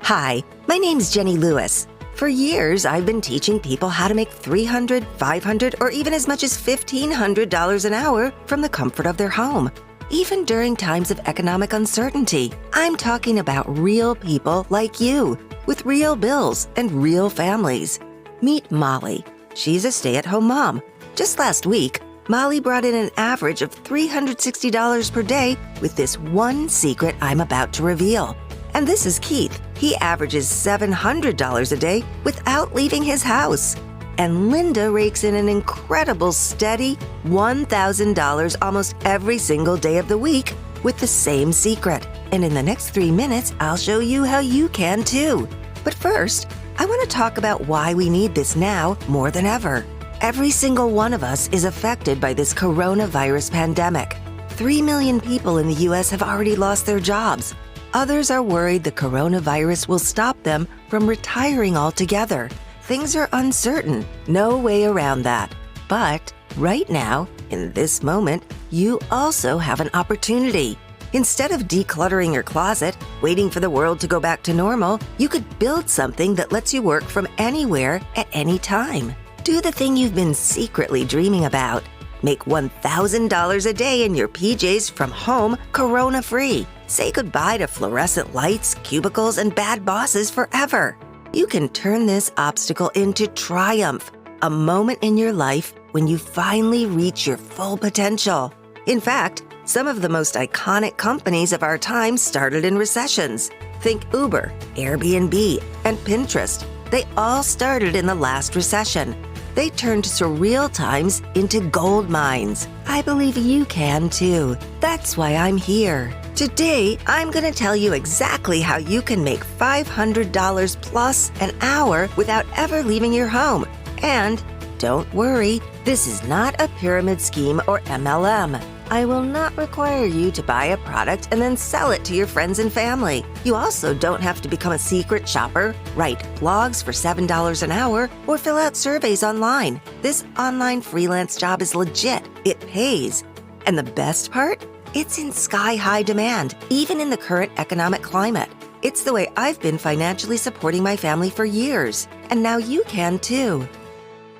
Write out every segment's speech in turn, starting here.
Hi, my name's Jenny Lewis. For years, I've been teaching people how to make $300, $500, or even as much as $1,500 an hour from the comfort of their home, even during times of economic uncertainty. I'm talking about real people like you, with real bills and real families. Meet Molly. She's a stay-at-home mom. Just last week, Molly brought in an average of $360 per day with this one secret I'm about to reveal. And this is Keith. He averages $700 a day without leaving his house. And Linda rakes in an incredible steady $1,000 almost every single day of the week with the same secret. And in the next 3 minutes, I'll show you how you can too. But first, I want to talk about why we need this now more than ever. Every single one of us is affected by this coronavirus pandemic. 3 million people in the U.S. have already lost their jobs. Others are worried the coronavirus will stop them from retiring altogether. Things are uncertain, no way around that. But right now, in this moment, you also have an opportunity. Instead of decluttering your closet, waiting for the world to go back to normal, you could build something that lets you work from anywhere at any time. Do the thing you've been secretly dreaming about. Make $1,000 a day in your PJs from home, corona-free. Say goodbye to fluorescent lights, cubicles, and bad bosses forever. You can turn this obstacle into triumph, a moment in your life when you finally reach your full potential. In fact, some of the most iconic companies of our time started in recessions. Think Uber, Airbnb, and Pinterest. They all started in the last recession. They turned surreal times into gold mines. I believe you can too. That's why I'm here. Today, I'm going to tell you exactly how you can make $500 plus an hour without ever leaving your home. And don't worry, this is not a pyramid scheme or MLM. I will not require you to buy a product and then sell it to your friends and family. You also don't have to become a secret shopper, write blogs for $7 an hour, or fill out surveys online. This online freelance job is legit. It pays. And the best part? It's in sky-high demand, even in the current economic climate. It's the way I've been financially supporting my family for years. And now you can too.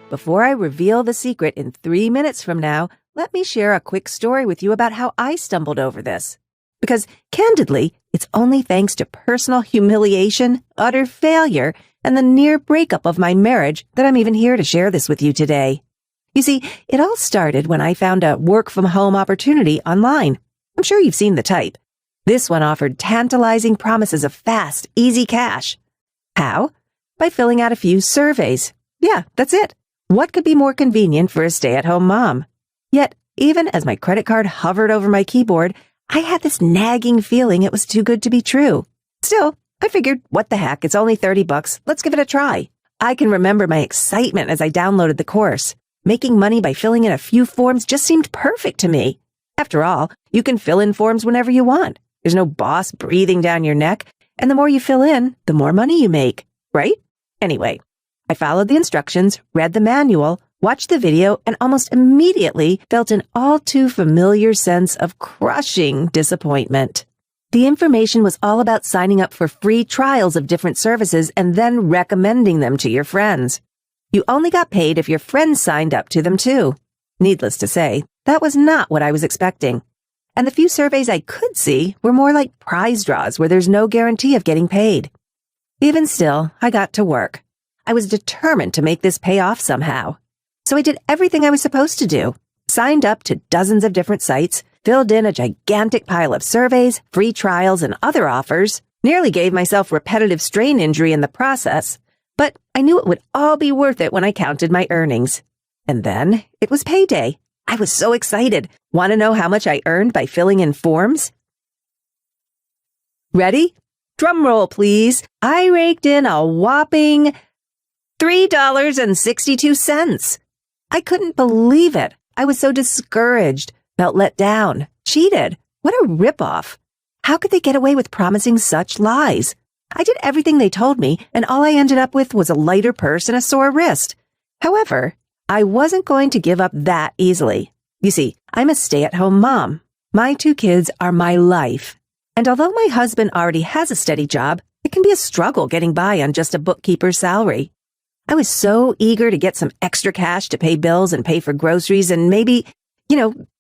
Before I reveal the secret in 3 minutes from now, let me share a quick story with you about how I stumbled over this. Because, candidly, it's only thanks to personal humiliation, utter failure, and the near breakup of my marriage that I'm even here to share this with you today. You see, it all started when I found a work-from-home opportunity online. I'm sure you've seen the type. This one offered tantalizing promises of fast, easy cash. How? By filling out a few surveys. Yeah, that's it. What could be more convenient for a stay-at-home mom? Yet, even as my credit card hovered over my keyboard, I had this nagging feeling it was too good to be true. Still, I figured, what the heck, it's only $30. Let's give it a try. I can remember my excitement as I downloaded the course. Making money by filling in a few forms just seemed perfect to me. After all, you can fill in forms whenever you want. There's no boss breathing down your neck, and the more you fill in, the more money you make, right? Anyway, I followed the instructions, read the manual, watched the video, and almost immediately felt an all too familiar sense of crushing disappointment. The information was all about signing up for free trials of different services and then recommending them to your friends. You only got paid if your friends signed up to them too. Needless to say, that was not what I was expecting. And the few surveys I could see were more like prize draws where there's no guarantee of getting paid. Even still, I got to work. I was determined to make this pay off somehow. So I did everything I was supposed to do. Signed up to dozens of different sites, filled in a gigantic pile of surveys, free trials, and other offers, nearly gave myself repetitive strain injury in the process. But I knew it would all be worth it when I counted my earnings. And then it was payday. I was so excited. Want to know how much I earned by filling in forms? Ready? Drum roll, please. I raked in a whopping $3.62. I couldn't believe it. I was so discouraged, felt let down, cheated. What a ripoff. How could they get away with promising such lies? I did everything they told me, and all I ended up with was a lighter purse and a sore wrist. However, I wasn't going to give up that easily. You see, I'm a stay-at-home mom. My 2 kids are my life. And although my husband already has a steady job, I it can be a struggle getting by on just a bookkeeper's salary. I was so eager to get some extra cash to pay bills and pay for groceries and maybe,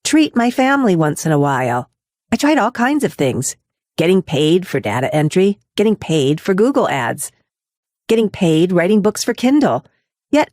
treat my family once in a while. I tried all kinds of things. Getting paid for data entry, getting paid for Google ads, getting paid writing books for Kindle. Yet,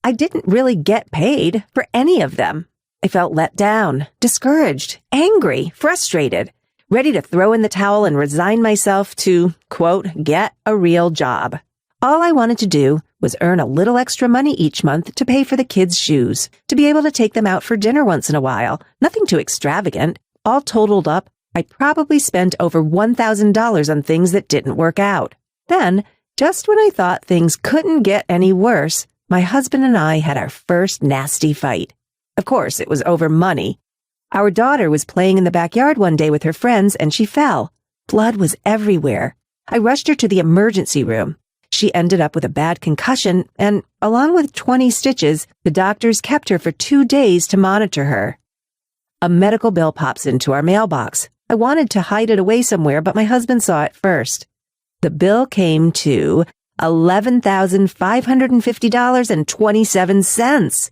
I didn't really get paid for any of them. I felt let down, discouraged, angry, frustrated, ready to throw in the towel and resign myself to, quote, get a real job. All I wanted to do was earn a little extra money each month to pay for the kids' shoes, to be able to take them out for dinner once in a while. Nothing too extravagant. All totaled up, I probably spent over $1,000 on things that didn't work out. Then, just when I thought things couldn't get any worse, my husband and I had our first nasty fight. Of course, it was over money. Our daughter was playing in the backyard one day with her friends and she fell. Blood was everywhere. I rushed her to the emergency room. She ended up with a bad concussion and, along with 20 stitches, the doctors kept her for 2 days to monitor her. A medical bill pops into our mailbox. I wanted to hide it away somewhere, but my husband saw it first. The bill came to $11,550.27.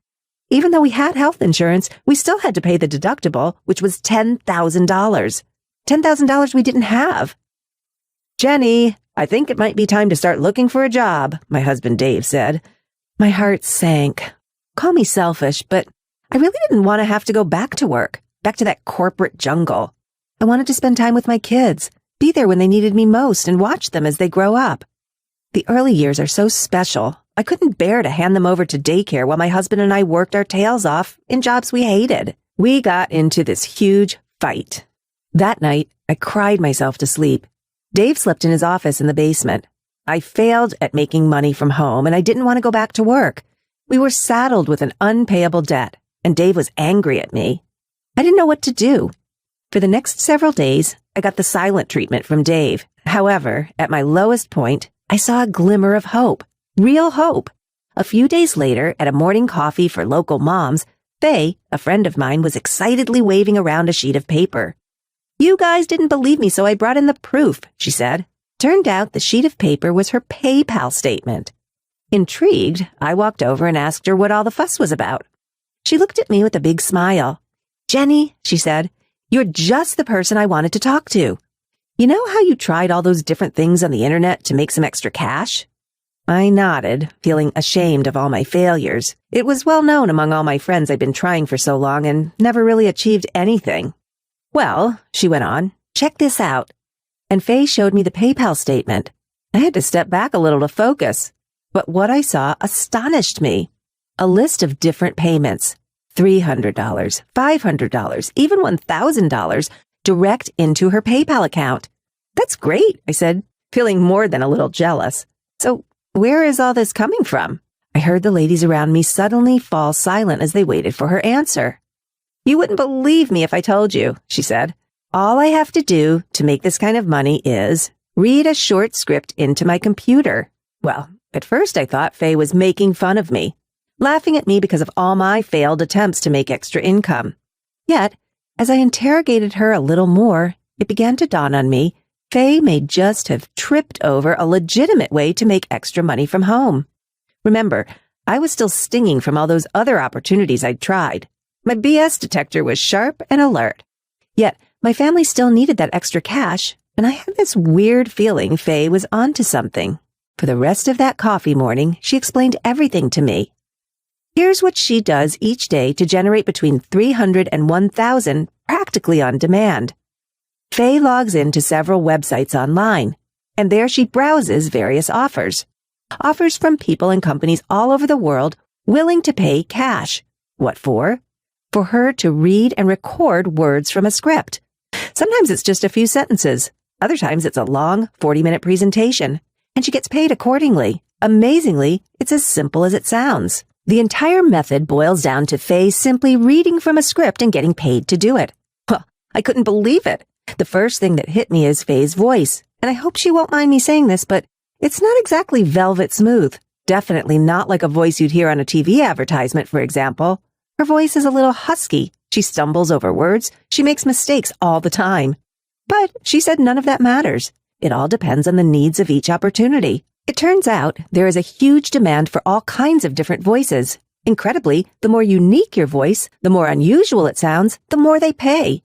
Even though we had health insurance, we still had to pay the deductible, which was $10,000. $10,000 we didn't have. Jenny, I think it might be time to start looking for a job, my husband Dave said. My heart sank. Call me selfish, but I really didn't want to have to go back to work, back to that corporate jungle. I wanted to spend time with my kids, be there when they needed me most, and watch them as they grow up. The early years are so special. I couldn't bear to hand them over to daycare while my husband and I worked our tails off in jobs we hated. We got into this huge fight. That night, I cried myself to sleep. Dave slept in his office in the basement. I failed at making money from home, and I didn't want to go back to work. We were saddled with an unpayable debt, and Dave was angry at me. I didn't know what to do. For the next several days, I got the silent treatment from Dave. However, at my lowest point, I saw a glimmer of hope. Real hope. A few days later, at a morning coffee for local moms, Faye, a friend of mine, was excitedly waving around a sheet of paper. You guys didn't believe me, so I brought in the proof, she said. Turned out the sheet of paper was her PayPal statement. Intrigued, I walked over and asked her what all the fuss was about. She looked at me with a big smile. Jenny, she said, you're just the person I wanted to talk to. You know how you tried all those different things on the internet to make some extra cash? I nodded, feeling ashamed of all my failures. It was well known among all my friends I'd been trying for so long and never really achieved anything. Well, she went on, check this out. And Faye showed me the PayPal statement. I had to step back a little to focus. But what I saw astonished me. A list of different payments. $300, $500, even $1,000 direct into her PayPal account. That's great, I said, feeling more than a little jealous. So where is all this coming from? I heard the ladies around me suddenly fall silent as they waited for her answer. You wouldn't believe me if I told you, she said. All I have to do to make this kind of money is read a short script into my computer. Well, at first I thought Faye was making fun of me, laughing at me because of all my failed attempts to make extra income. Yet, as I interrogated her a little more, it began to dawn on me, Faye may just have tripped over a legitimate way to make extra money from home. Remember, I was still stinging from all those other opportunities I'd tried. My BS detector was sharp and alert. Yet, my family still needed that extra cash, and I had this weird feeling Faye was onto something. For the rest of that coffee morning, she explained everything to me. Here's what she does each day to generate between $300 and $1,000 practically on demand. Faye logs into several websites online, and there she browses various offers. Offers from people and companies all over the world willing to pay cash. What for? For her to read and record words from a script. Sometimes it's just a few sentences. Other times it's a long 40-minute presentation, and she gets paid accordingly. Amazingly, it's as simple as it sounds. The entire method boils down to Faye simply reading from a script and getting paid to do it. Well, I couldn't believe it. The first thing that hit me is Faye's voice, and I hope she won't mind me saying this, but it's not exactly velvet smooth. Definitely not like a voice you'd hear on a TV advertisement, for example. Her voice is a little husky. She stumbles over words. She makes mistakes all the time. But she said none of that matters. It all depends on the needs of each opportunity. It turns out there is a huge demand for all kinds of different voices. Incredibly, the more unique your voice, the more unusual it sounds, the more they pay.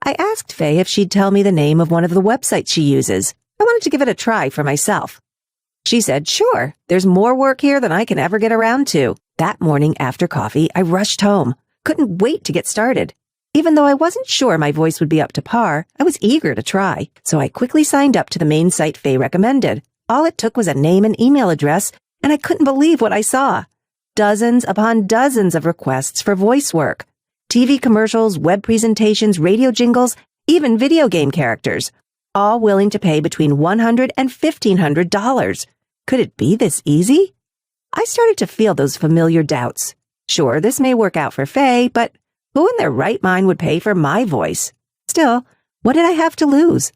I asked Faye if she'd tell me the name of one of the websites she uses. I wanted to give it a try for myself. She said, sure, there's more work here than I can ever get around to. That morning after coffee, I rushed home. Couldn't wait to get started. Even though I wasn't sure my voice would be up to par, I was eager to try, so I quickly signed up to the main site Faye recommended. All it took was a name and email address, and I couldn't believe what I saw. Dozens upon dozens of requests for voice work. TV commercials, web presentations, radio jingles, even video game characters, all willing to pay between $100 and $1,500. Could it be this easy? I started to feel those familiar doubts. Sure, this may work out for Faye, but who in their right mind would pay for my voice? Still, what did I have to lose?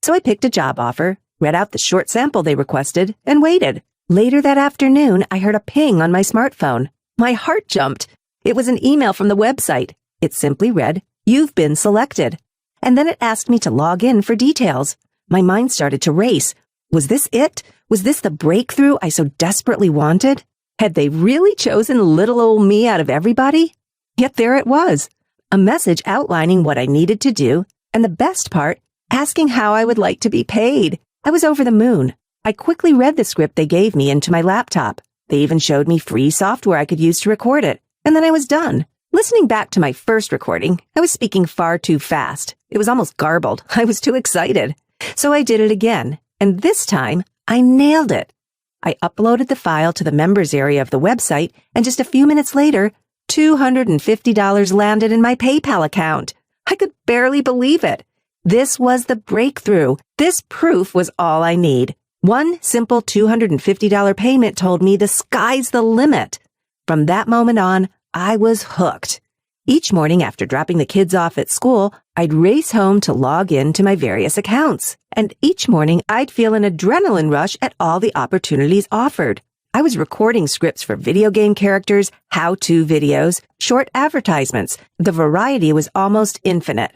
So I picked a job offer, read out the short sample they requested, and waited. Later that afternoon, I heard a ping on my smartphone. My heart jumped. It was an email from the website. It simply read, "You've been selected." And then it asked me to log in for details. My mind started to race. Was this it? Was this the breakthrough I so desperately wanted? Had they really chosen little old me out of everybody? Yet there it was, a message outlining what I needed to do, and the best part, asking how I would like to be paid. I was over the moon. I quickly read the script they gave me into my laptop. They even showed me free software I could use to record it, and then I was done. Listening back to my first recording, I was speaking far too fast. It was almost garbled. I was too excited. So I did it again, and this time, I nailed it. I uploaded the file to the members area of the website, and just a few minutes later, $250 landed in my PayPal account. I could barely believe it. This was the breakthrough. This proof was all I need. One simple $250 payment told me the sky's the limit. From that moment on, I was hooked. Each morning after dropping the kids off at school, I'd race home to log in to my various accounts. And each morning, I'd feel an adrenaline rush at all the opportunities offered. I was recording scripts for video game characters, how-to videos, short advertisements. The variety was almost infinite.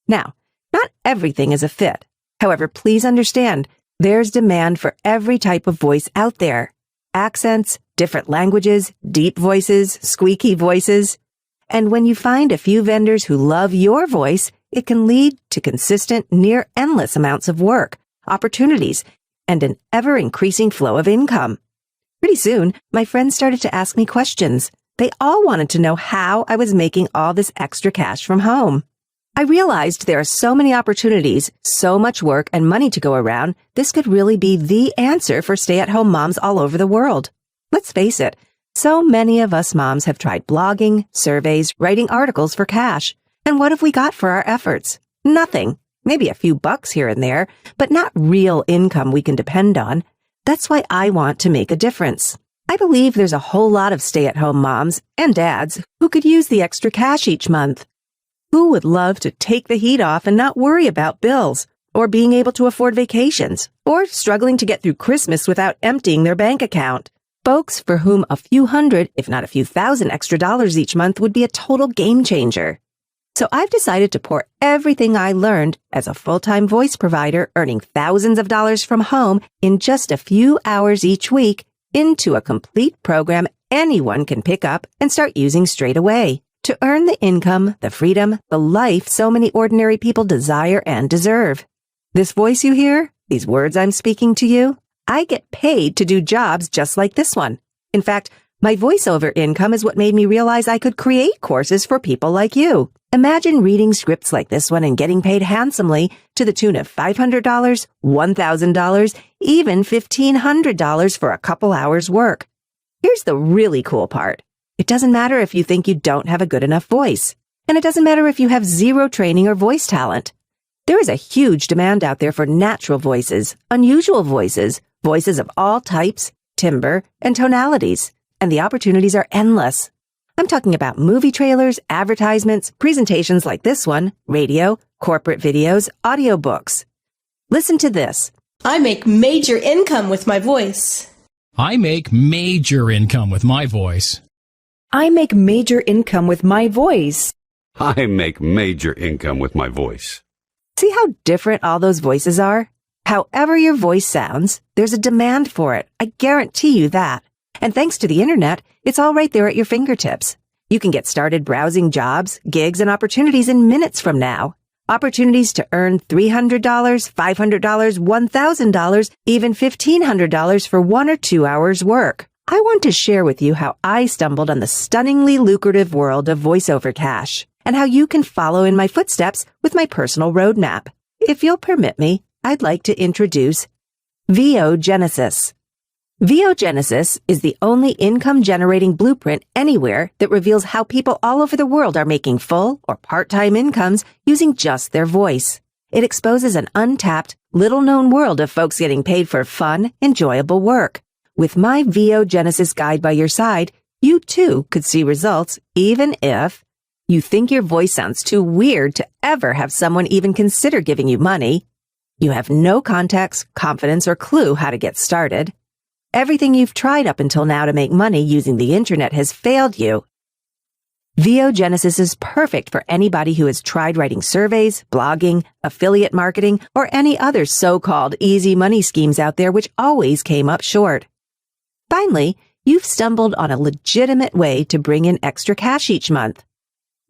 Now, not everything is a fit. However, please understand, there's demand for every type of voice out there. Accents, different languages, deep voices, squeaky voices. And when you find a few vendors who love your voice, it can lead to consistent, near-endless amounts of work, opportunities, and an ever-increasing flow of income. Pretty soon, my friends started to ask me questions. They all wanted to know how I was making all this extra cash from home. I realized there are so many opportunities, so much work and money to go around, this could really be the answer for stay-at-home moms all over the world. Let's face it, so many of us moms have tried blogging, surveys, writing articles for cash. And what have we got for our efforts? Nothing. Maybe a few bucks here and there, but not real income we can depend on. That's why I want to make a difference. I believe there's a whole lot of stay-at-home moms and dads who could use the extra cash each month. Who would love to take the heat off and not worry about bills, or being able to afford vacations, or struggling to get through Christmas without emptying their bank account? Folks for whom a few hundred, if not a few thousand extra dollars each month would be a total game changer. So I've decided to pour everything I learned as a full-time voice provider earning thousands of dollars from home in just a few hours each week into a complete program anyone can pick up and start using straight away to earn the income, the freedom, the life so many ordinary people desire and deserve. This voice you hear, these words I'm speaking to you, I get paid to do jobs just like this one. In fact, my voiceover income is what made me realize I could create courses for people like you. Imagine reading scripts like this one and getting paid handsomely to the tune of $500, $1,000, even $1,500 for a couple hours work. Here's the really cool part. It doesn't matter if you think you don't have a good enough voice. And it doesn't matter if you have zero training or voice talent. There is a huge demand out there for natural voices, unusual voices, voices of all types, timbre, and tonalities. And the opportunities are endless. I'm talking about movie trailers, advertisements, presentations like this one, radio, corporate videos, audiobooks. Listen to this. I make major income with my voice. I make major income with my voice. I make major income with my voice. I make major income with my voice. See how different all those voices are? However your voice sounds, there's a demand for it. I guarantee you that. And thanks to the internet, it's all right there at your fingertips. You can get started browsing jobs, gigs, and opportunities in minutes from now. Opportunities to earn $300, $500, $1,000, even $1,500 for 1 or 2 hours work. I want to share with you how I stumbled on the stunningly lucrative world of voiceover cash and how you can follow in my footsteps with my personal roadmap. If you'll permit me, I'd like to introduce Genesis. Genesis is the only income-generating blueprint anywhere that reveals how people all over the world are making full or part-time incomes using just their voice. It exposes an untapped, little-known world of folks getting paid for fun, enjoyable work. With my Genesis guide by your side, you too could see results even if you think your voice sounds too weird to ever have someone even consider giving you money. You have no contacts, confidence, or clue how to get started. Everything you've tried up until now to make money using the internet has failed you. Genesis is perfect for anybody who has tried writing surveys, blogging, affiliate marketing, or any other so-called easy money schemes out there which always came up short. Finally, you've stumbled on a legitimate way to bring in extra cash each month.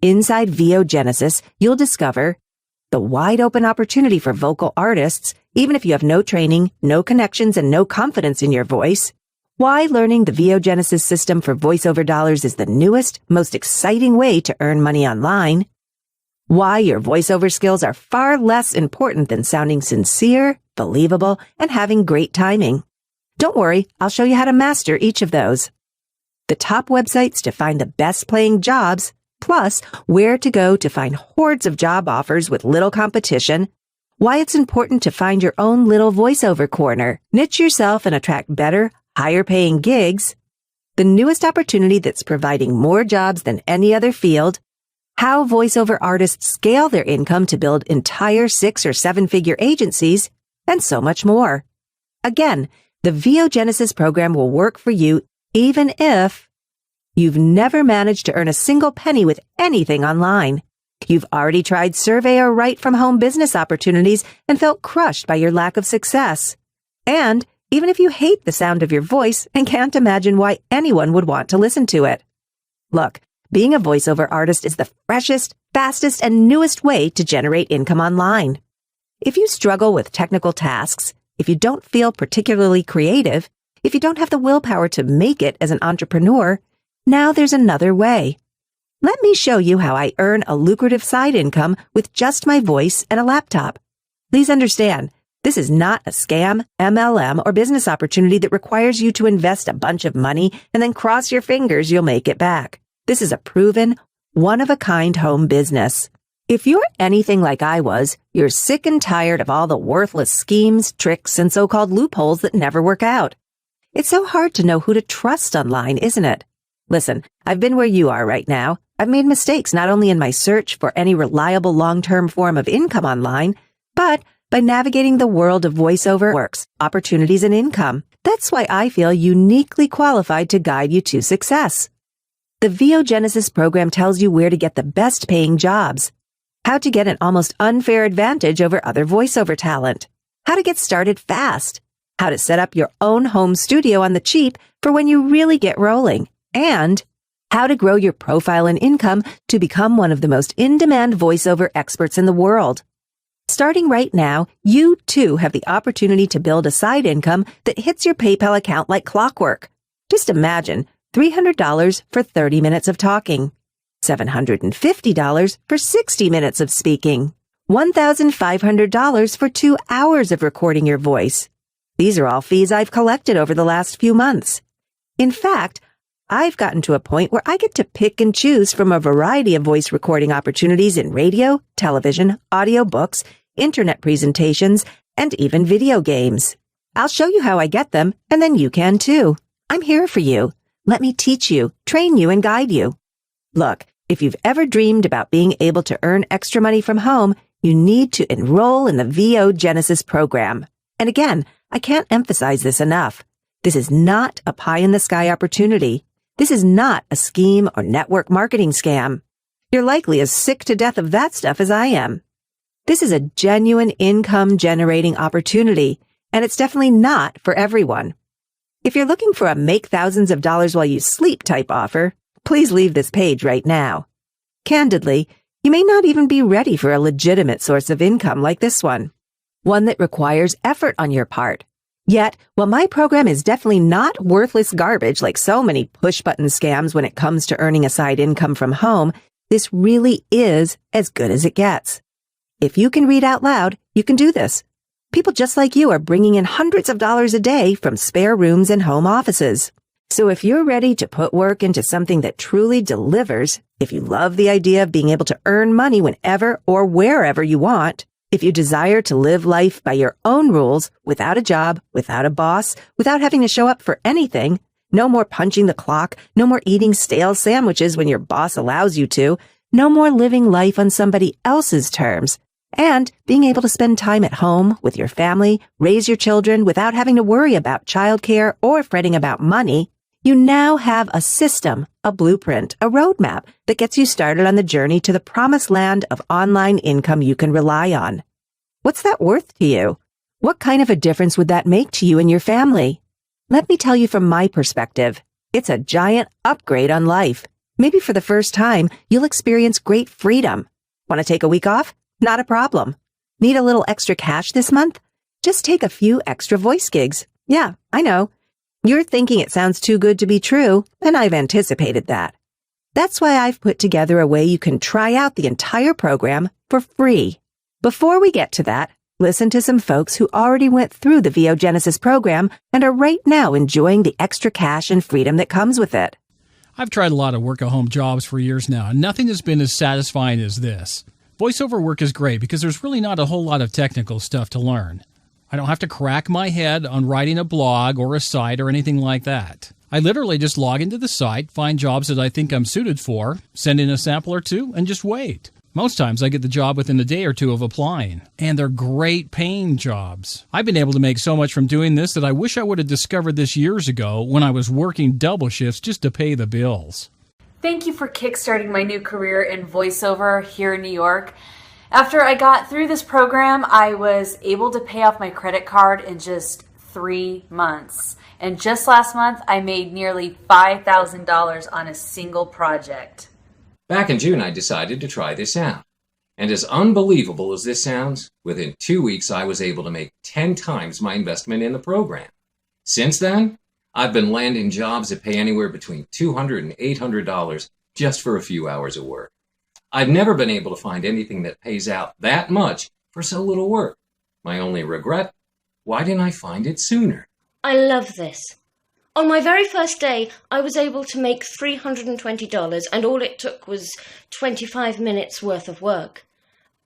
Inside Genesis, you'll discover the wide-open opportunity for vocal artists, even if you have no training, no connections, and no confidence in your voice. Why learning the Genesis system for voiceover dollars is the newest, most exciting way to earn money online. Why your voiceover skills are far less important than sounding sincere, believable, and having great timing. Don't worry, I'll show you how to master each of those. The top websites to find the best-paying jobs, plus where to go to find hordes of job offers with little competition, why it's important to find your own little voiceover corner, niche yourself and attract better, higher-paying gigs, the newest opportunity that's providing more jobs than any other field, how voiceover artists scale their income to build entire 6- or 7-figure agencies, and so much more. Again, the Genesis program will work for you even if you've never managed to earn a single penny with anything online. You've already tried survey or write-from-home business opportunities and felt crushed by your lack of success. And even if you hate the sound of your voice and can't imagine why anyone would want to listen to it. Look, being a voiceover artist is the freshest, fastest, and newest way to generate income online. If you struggle with technical tasks, if you don't feel particularly creative, if you don't have the willpower to make it as an entrepreneur, now there's another way. Let me show you how I earn a lucrative side income with just my voice and a laptop. Please understand, this is not a scam, MLM, or business opportunity that requires you to invest a bunch of money and then cross your fingers you'll make it back. This is a proven, one-of-a-kind home business. If you're anything like I was, you're sick and tired of all the worthless schemes, tricks, and so-called loopholes that never work out. It's so hard to know who to trust online, isn't it? Listen, I've been where you are right now. I've made mistakes not only in my search for any reliable long-term form of income online, but by navigating the world of voiceover works, opportunities, and income. That's why I feel uniquely qualified to guide you to success. The Genesis program tells you where to get the best-paying jobs, how to get an almost unfair advantage over other voiceover talent, how to get started fast, how to set up your own home studio on the cheap for when you really get rolling, and how to grow your profile and income to become one of the most in-demand voiceover experts in the world. Starting right now, you too have the opportunity to build a side income that hits your PayPal account like clockwork. Just imagine $300 for 30 minutes of talking, $750 for 60 minutes of speaking, $1,500 for 2 hours of recording your voice. These are all fees I've collected over the last few months. In fact, I've gotten to a point where I get to pick and choose from a variety of voice recording opportunities in radio, television, audiobooks, internet presentations, and even video games. I'll show you how I get them, and then you can too. I'm here for you. Let me teach you, train you, and guide you. Look, if you've ever dreamed about being able to earn extra money from home, you need to enroll in the Genesis program. And again, I can't emphasize this enough. This is not a pie-in-the-sky opportunity. This is not a scheme or network marketing scam. You're likely as sick to death of that stuff as I am. This is a genuine income-generating opportunity, and it's definitely not for everyone. If you're looking for a make thousands of dollars while you sleep type offer, please leave this page right now. Candidly, you may not even be ready for a legitimate source of income like this one that requires effort on your part. Yet, while my program is definitely not worthless garbage like so many push-button scams when it comes to earning a side income from home, this really is as good as it gets. If you can read out loud, you can do this. People just like you are bringing in hundreds of dollars a day from spare rooms and home offices. So if you're ready to put work into something that truly delivers, if you love the idea of being able to earn money whenever or wherever you want, if you desire to live life by your own rules, without a job, without a boss, without having to show up for anything, no more punching the clock, no more eating stale sandwiches when your boss allows you to, no more living life on somebody else's terms, and being able to spend time at home with your family, raise your children without having to worry about childcare or fretting about money, you now have a system, a blueprint, a roadmap that gets you started on the journey to the promised land of online income you can rely on. What's that worth to you? What kind of a difference would that make to you and your family? Let me tell you from my perspective, it's a giant upgrade on life. Maybe for the first time, you'll experience great freedom. Want to take a week off? Not a problem. Need a little extra cash this month? Just take a few extra voice gigs. Yeah, I know. You're thinking it sounds too good to be true, and I've anticipated that. That's why I've put together a way you can try out the entire program for free. Before we get to that, listen to some folks who already went through the VO Genesis program and are right now enjoying the extra cash and freedom that comes with it. I've tried a lot of work-at-home jobs for years now, and nothing has been as satisfying as this. Voiceover work is great because there's really not a whole lot of technical stuff to learn. I don't have to crack my head on writing a blog or a site or anything like that. I literally just log into the site, find jobs that I think I'm suited for, send in a sample or two, and just wait. Most times I get the job within a day or two of applying, and they're great paying jobs. I've been able to make so much from doing this that I wish I would have discovered this years ago when I was working double shifts just to pay the bills. Thank you for kickstarting my new career in voiceover here in New York. After I got through this program, I was able to pay off my credit card in just 3 months. And just last month, I made nearly $5,000 on a single project. Back in June, I decided to try this out. And as unbelievable as this sounds, within 2 weeks, I was able to make 10 times my investment in the program. Since then, I've been landing jobs that pay anywhere between $200 and $800 just for a few hours of work. I've never been able to find anything that pays out that much for so little work. My only regret? Why didn't I find it sooner? I love this. On my very first day, I was able to make $320, and all it took was 25 minutes worth of work.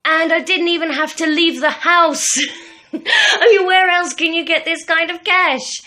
And I didn't even have to leave the house. I mean, where else can you get this kind of cash?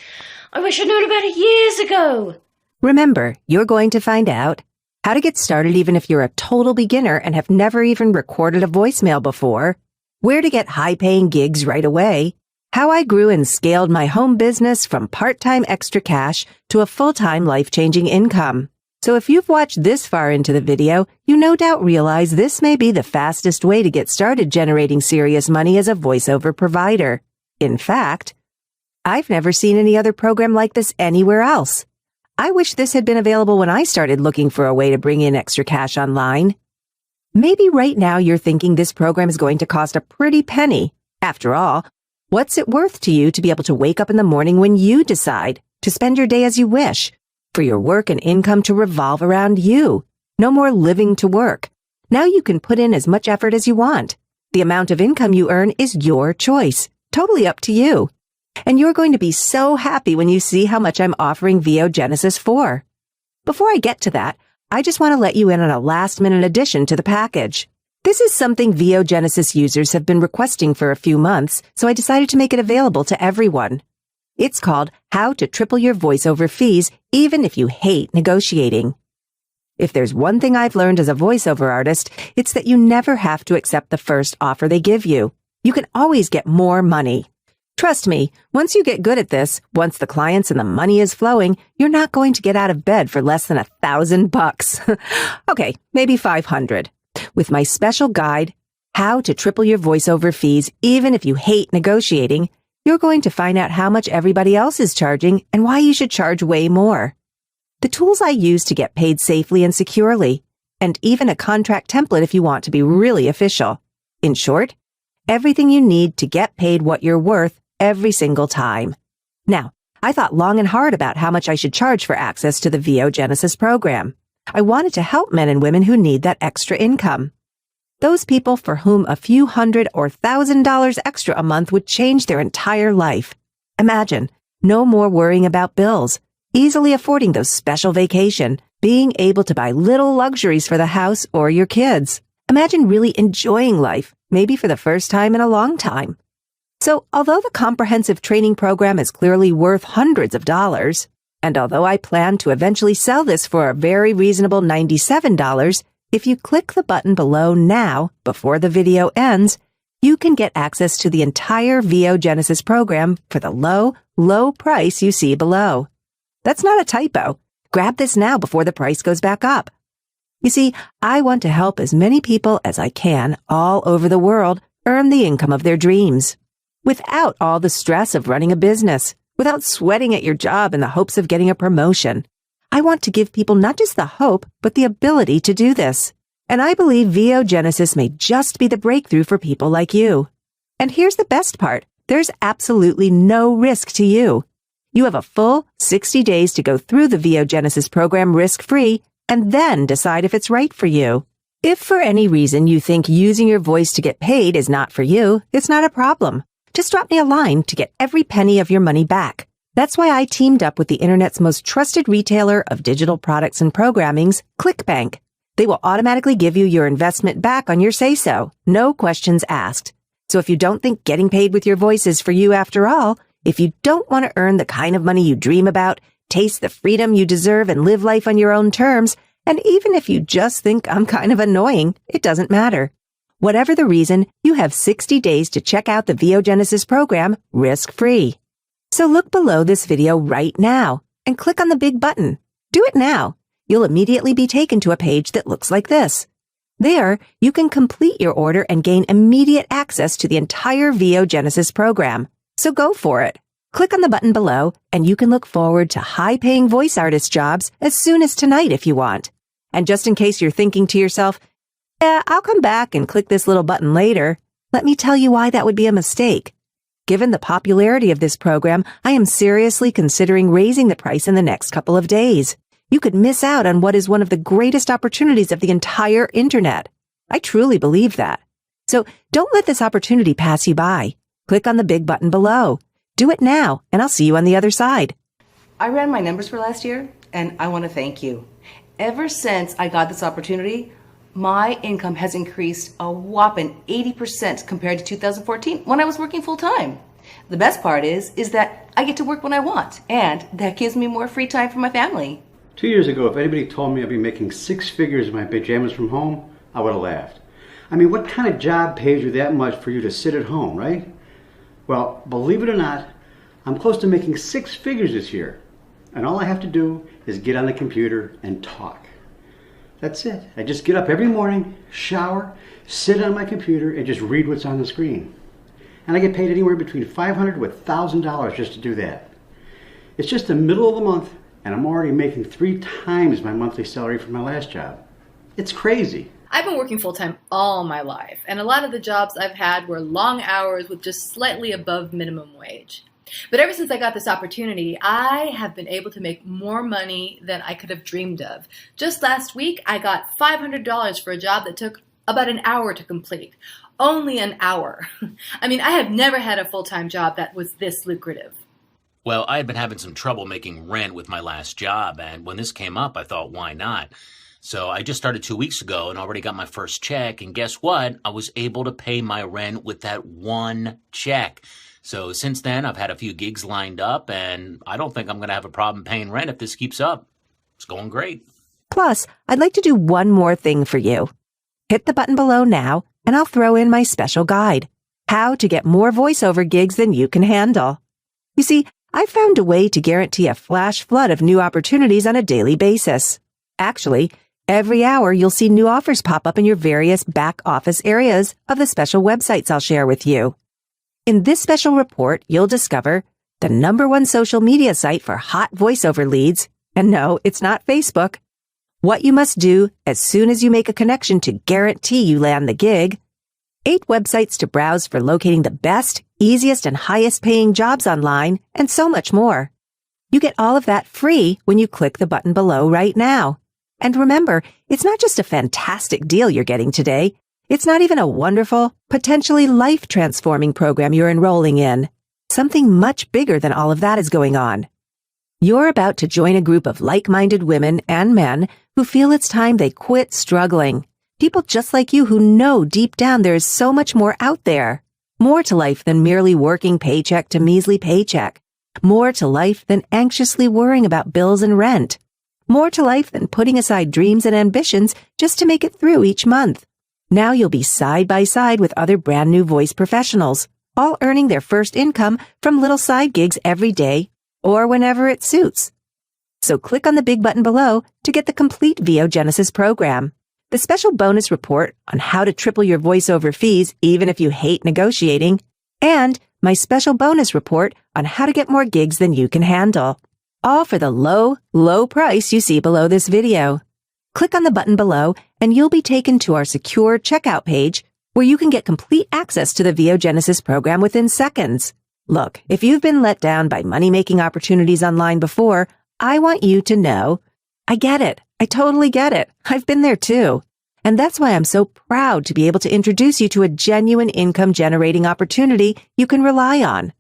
I wish I'd known about it years ago. Remember, you're going to find out how to get started even if you're a total beginner and have never even recorded a voicemail before, where to get high-paying gigs right away, how I grew and scaled my home business from part-time extra cash to a full-time life-changing income. So if you've watched this far into the video, you no doubt realize this may be the fastest way to get started generating serious money as a voiceover provider. In fact, I've never seen any other program like this anywhere else. I wish this had been available when I started looking for a way to bring in extra cash online. Maybe right now you're thinking this program is going to cost a pretty penny. After all, what's it worth to you to be able to wake up in the morning when you decide to spend your day as you wish, for your work and income to revolve around you? No more living to work. Now you can put in as much effort as you want. The amount of income you earn is your choice, totally up to you. And you're going to be so happy when you see how much I'm offering VO Genesis for. Before I get to that, I just want to let you in on a last-minute addition to the package. This is something VO Genesis users have been requesting for a few months, so I decided to make it available to everyone. It's called How to Triple Your Voiceover Fees Even If You Hate Negotiating. If there's one thing I've learned as a voiceover artist, it's that you never have to accept the first offer they give you. You can always get more money. Trust me, once you get good at this, once the clients and the money is flowing, you're not going to get out of bed for less than $1,000. Okay, maybe 500. With my special guide, how to triple your voiceover fees even if you hate negotiating, you're going to find out how much everybody else is charging and why you should charge way more. The tools I use to get paid safely and securely, and even a contract template if you want to be really official. In short, everything you need to get paid what you're worth every single time. Now, I thought long and hard about how much I should charge for access to the VO Genesis program. I wanted to help men and women who need that extra income. Those people for whom a few $100 or $1,000 extra a month would change their entire life. Imagine, no more worrying about bills, easily affording those special vacation, being able to buy little luxuries for the house or your kids. Imagine really enjoying life, maybe for the first time in a long time. So, although the comprehensive training program is clearly worth hundreds of dollars, and although I plan to eventually sell this for a very reasonable $97, if you click the button below now, before the video ends, you can get access to the entire VO Genesis program for the low, low price you see below. That's not a typo. Grab this now before the price goes back up. You see, I want to help as many people as I can all over the world earn the income of their dreams, without all the stress of running a business, without sweating at your job in the hopes of getting a promotion. I want to give people not just the hope, but the ability to do this. And I believe VO Genesis may just be the breakthrough for people like you. And here's the best part. There's absolutely no risk to you. You have a full 60 days to go through the VO Genesis program risk-free and then decide if it's right for you. If for any reason you think using your voice to get paid is not for you, it's not a problem. Just drop me a line to get every penny of your money back. That's why I teamed up with the internet's most trusted retailer of digital products and programmings, ClickBank. They will automatically give you your investment back on your say-so, no questions asked. So if you don't think getting paid with your voice is for you after all, if you don't want to earn the kind of money you dream about, taste the freedom you deserve and live life on your own terms, and even if you just think I'm kind of annoying, it doesn't matter. Whatever the reason, you have 60 days to check out the VO Genesis program risk-free. So look below this video right now and click on the big button. Do it now. You'll immediately be taken to a page that looks like this. There, you can complete your order and gain immediate access to the entire VO Genesis program. So go for it. Click on the button below and you can look forward to high-paying voice artist jobs as soon as tonight if you want. And just in case you're thinking to yourself, I'll come back and click this little button later, let me tell you why that would be a mistake. Given the popularity of this program, I am seriously considering raising the price in the next couple of days. You could miss out on what is one of the greatest opportunities of the entire internet. I truly believe that. So don't let this opportunity pass you by. Click on the big button below. Do it now, and I'll see you on the other side. I ran my numbers for last year, and I want to thank you. Ever since I got this opportunity, my income has increased a whopping 80% compared to 2014 when I was working full-time. The best part is that I get to work when I want, and that gives me more free time for my family. 2 years ago, if anybody told me I'd be making six figures in my pajamas from home, I would have laughed. I mean, what kind of job pays you that much for you to sit at home, right? Well, believe it or not, I'm close to making six figures this year, and all I have to do is get on the computer and talk. That's it. I just get up every morning, shower, sit on my computer, and just read what's on the screen. And I get paid anywhere between $500 to $1,000 just to do that. It's just the middle of the month, and I'm already making 3 times my monthly salary from my last job. It's crazy. I've been working full-time all my life, and a lot of the jobs I've had were long hours with just slightly above minimum wage. But ever since I got this opportunity, I have been able to make more money than I could have dreamed of. Just last week, I got $500 for a job that took about an hour to complete. Only an hour. I mean, I have never had a full-time job that was this lucrative. Well, I had been having some trouble making rent with my last job, and when this came up, I thought, why not? So I just started 2 weeks ago and already got my first check, and guess what? I was able to pay my rent with that one check. So since then, I've had a few gigs lined up, and I don't think I'm going to have a problem paying rent if this keeps up. It's going great. Plus, I'd like to do one more thing for you. Hit the button below now, and I'll throw in my special guide, How to Get More Voiceover Gigs Than You Can Handle. You see, I've found a way to guarantee a flash flood of new opportunities on a daily basis. Actually, Every hour, you'll see new offers pop up in your various back office areas of the special websites I'll share with you. In this special report, you'll discover the #1 social media site for hot voiceover leads. And no, it's not Facebook. What you must do as soon as you make a connection to guarantee you land the gig. 8 websites to browse for locating the best, easiest, and highest paying jobs online, and so much more. You get all of that free when you click the button below right now. And remember, it's not just a fantastic deal you're getting today. It's not even a wonderful, potentially life-transforming program you're enrolling in. Something much bigger than all of that is going on. You're about to join a group of like-minded women and men who feel it's time they quit struggling. People just like you who know deep down there is so much more out there. More to life than merely working paycheck to measly paycheck. More to life than anxiously worrying about bills and rent. More to life than putting aside dreams and ambitions just to make it through each month. Now you'll be side by side with other brand new voice professionals, all earning their first income from little side gigs every day or whenever it suits. So click on the big button below to get the complete VO Genesis program, the special bonus report on how to triple your voiceover fees even if you hate negotiating, and my special bonus report on how to get more gigs than you can handle. All for the low, low price you see below this video. Click on the button below and you'll be taken to our secure checkout page where you can get complete access to the VO Genesis program within seconds. Look, if you've been let down by money-making opportunities online before, I want you to know, I get it. I totally get it. I've been there too. And that's why I'm so proud to be able to introduce you to a genuine income-generating opportunity you can rely on.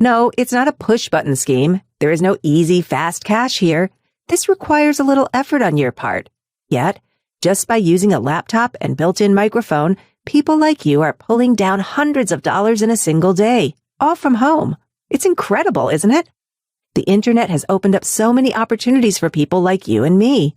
No, it's not a push-button scheme. There is no easy, fast cash here. This requires a little effort on your part. Yet, just by using a laptop and built-in microphone, people like you are pulling down hundreds of dollars in a single day, all from home. It's incredible, isn't it? The internet has opened up so many opportunities for people like you and me.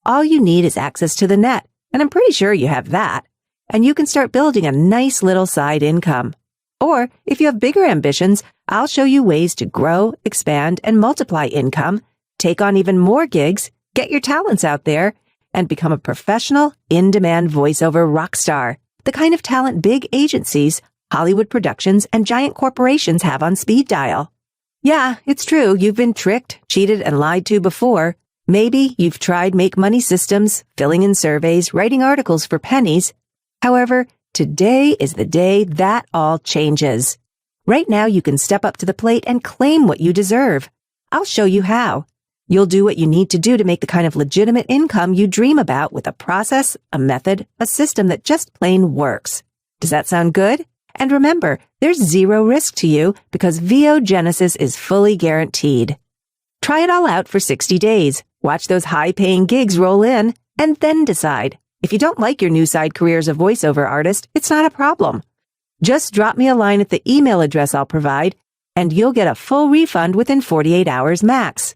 All you need is access to the net, and I'm pretty sure you have that, and you can start building a nice little side income. Or, if you have bigger ambitions, I'll show you ways to grow, expand, and multiply income, take on even more gigs, get your talents out there, and become a professional, in-demand voiceover rock star, the kind of talent big agencies, Hollywood productions, and giant corporations have on speed dial. Yeah, it's true, you've been tricked, cheated, and lied to before. Maybe you've tried make money systems, filling in surveys, writing articles for pennies. However, today is the day that all changes. Right now, you can step up to the plate and claim what you deserve. I'll show you how. You'll do what you need to do to make the kind of legitimate income you dream about with a process, a method, a system that just plain works. Does that sound good? And remember, there's zero risk to you because VO Genesis is fully guaranteed. Try it all out for 60 days. Watch those high-paying gigs roll in, and then decide. If you don't like your new side career as a voiceover artist, it's not a problem. Just drop me a line at the email address I'll provide, and you'll get a full refund within 48 hours max.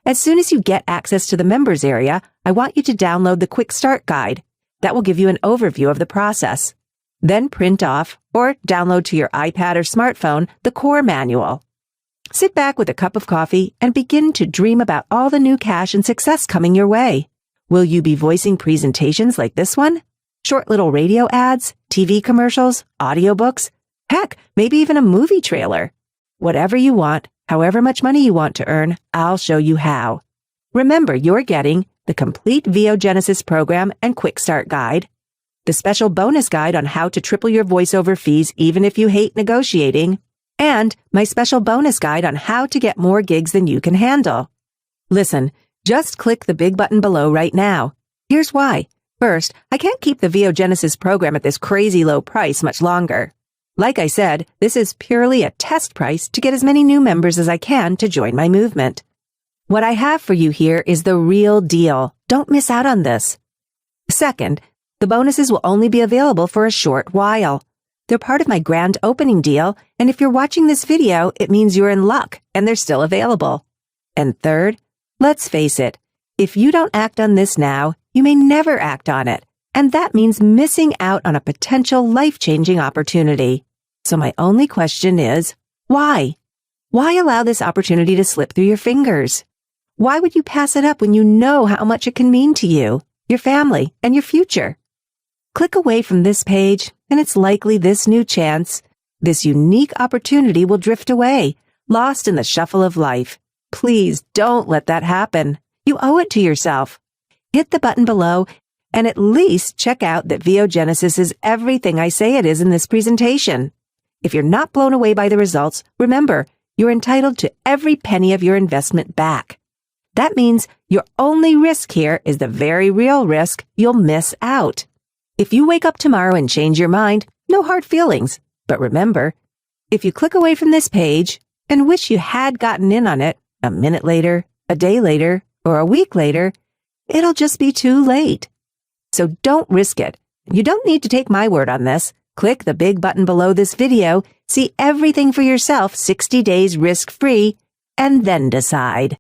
As soon as you get access to the members area, I want you to download the Quick Start Guide. That will give you an overview of the process. Then print off or download to your iPad or smartphone the core manual. Sit back with a cup of coffee and begin to dream about all the new cash and success coming your way. Will you be voicing presentations like this one? Short little radio ads, TV commercials, audiobooks? Heck, maybe even a movie trailer. Whatever you want, however much money you want to earn, I'll show you how. Remember, you're getting the complete VO Genesis program and Quick Start Guide, the special bonus guide on how to triple your voiceover fees even if you hate negotiating, and my special bonus guide on how to get more gigs than you can handle. Listen, just click the big button below right now. Here's why. First, I can't keep the VO Genesis program at this crazy low price much longer. Like I said, this is purely a test price to get as many new members as I can to join my movement. What I have for you here is the real deal. Don't miss out on this. Second, the bonuses will only be available for a short while. They're part of my grand opening deal, and if you're watching this video, it means you're in luck, and they're still available. And third, let's face it, if you don't act on this now, you may never act on it, and that means missing out on a potential life-changing opportunity. So my only question is, why? Why allow this opportunity to slip through your fingers? Why would you pass it up when you know how much it can mean to you? your family, and your future. Click away from this page, and it's likely this new chance, this unique opportunity will drift away, lost in the shuffle of life. Please don't let that happen. You owe it to yourself. Hit the button below and at least check out that VO Genesis is everything I say it is in this presentation. If you're not blown away by the results, remember, you're entitled to every penny of your investment back. That means your only risk here is the very real risk you'll miss out. If you wake up tomorrow and change your mind, no hard feelings. But remember, if you click away from this page and wish you had gotten in on it a minute later, a day later, or a week later, it'll just be too late. So don't risk it. You don't need to take my word on this. Click the big button below this video, see everything for yourself 60 days risk-free, and then decide.